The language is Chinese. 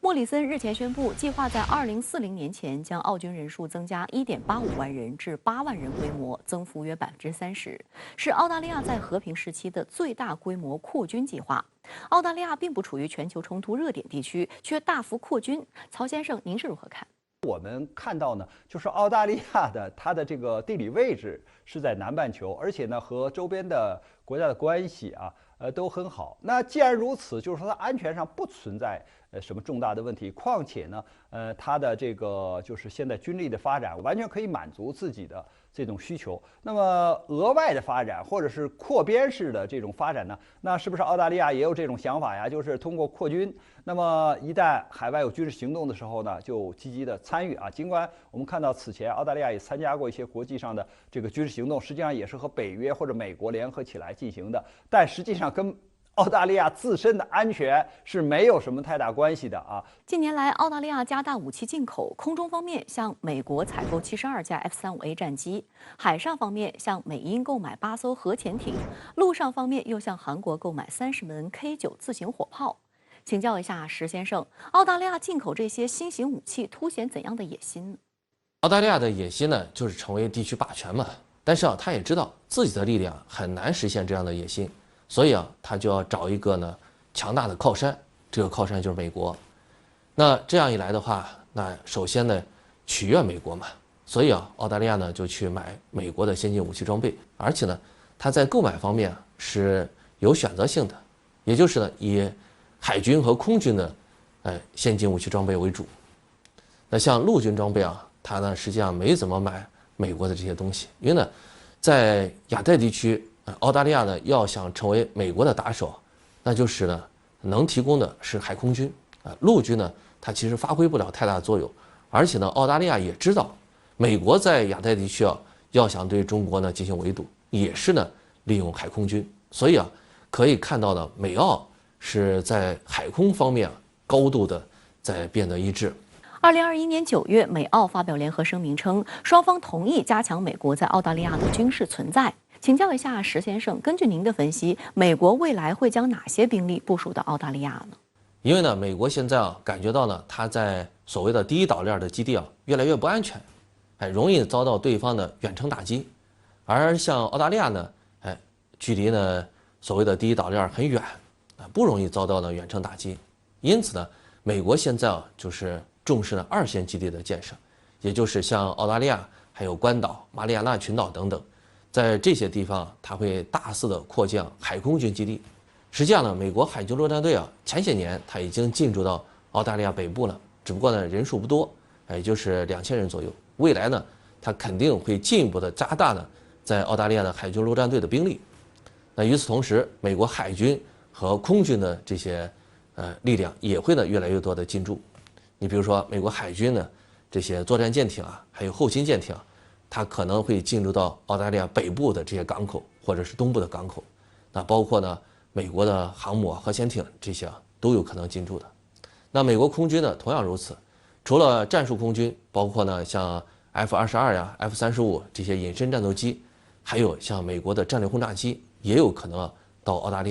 莫里森日前宣布，计划在2040年前将澳军人数增加1.85万人至8万人规模，增幅约30%，是澳大利亚在和平时期的最大规模扩军计划。澳大利亚并不处于全球冲突热点地区，却大幅扩军。曹先生，您是如何看？我们看到呢，就是澳大利亚的它的这个地理位置是在南半球，而且呢和周边的国家的关系都很好。那既然如此，就是说它安全上不存在什么重大的问题。况且呢，它的这个就是现在军力的发展完全可以满足自己的这种需求。那么额外的发展或者是扩编式的这种发展呢，那是不是澳大利亚也有这种想法呀？就是通过扩军，那么一旦海外有军事行动的时候呢，就积极的参与啊。尽管我们看到此前澳大利亚也参加过一些国际上的这个军事行动，实际上也是和北约或者美国联合起来进行的，但实际上跟澳大利亚自身的安全是没有什么太大关系的啊。近年来，澳大利亚加大武器进口，空中方面向美国采购72架 F-35A 战机，海上方面向美英购买8艘核潜艇，陆上方面又向韩国购买30门 K9自行火炮。请教一下石先生，澳大利亚进口这些新型武器凸显怎样的野心呢？澳大利亚的野心呢，就是成为地区霸权嘛。但是他也知道自己的力量很难实现这样的野心。所以他就要找一个呢强大的靠山，这个靠山就是美国。那这样一来的话，那首先呢取悦美国嘛，所以澳大利亚呢就去买美国的先进武器装备，而且呢它在购买方面是有选择性的，也就是呢以海军和空军的先进武器装备为主。那像陆军装备它呢实际上没怎么买美国的这些东西，因为呢在亚太地区。澳大利亚呢，要想成为美国的打手，那就是呢，能提供的是海空军陆军呢，它其实发挥不了太大的作用。而且呢，澳大利亚也知道，美国在亚太地区要想对中国呢进行围堵，也是呢利用海空军。所以可以看到呢，美澳是在海空方面高度的在变得一致。2021年9月，美澳发表联合声明称，双方同意加强美国在澳大利亚的军事存在。请教一下石先生，根据您的分析，美国未来会将哪些兵力部署到澳大利亚呢？因为呢，美国现在感觉到呢，它在所谓的第一岛链的基地越来越不安全，容易遭到对方的远程打击。而像澳大利亚呢，距离呢所谓的第一岛链很远，不容易遭到呢远程打击。因此呢，美国现在就是重视呢2线基地的建设，也就是像澳大利亚、还有关岛、马里亚纳群岛等等。在这些地方，它会大肆的扩建海空军基地。实际上呢，美国海军陆战队前些年它已经进驻到澳大利亚北部了，只不过呢人数不多，也就是2000人左右。未来呢，它肯定会进一步的加大呢在澳大利亚的海军陆战队的兵力。那与此同时，美国海军和空军的这些力量也会呢越来越多的进驻。你比如说，美国海军呢这些作战舰艇还有后勤舰艇。它可能会进入到澳大利亚北部的这些港口，或者是东部的港口，那包括呢美国的航母、核潜艇这些都有可能进驻的。那美国空军呢同样如此，除了战术空军，包括呢像 F-22F-35这些隐身战斗机，还有像美国的战略轰炸机也有可能到澳大利亚。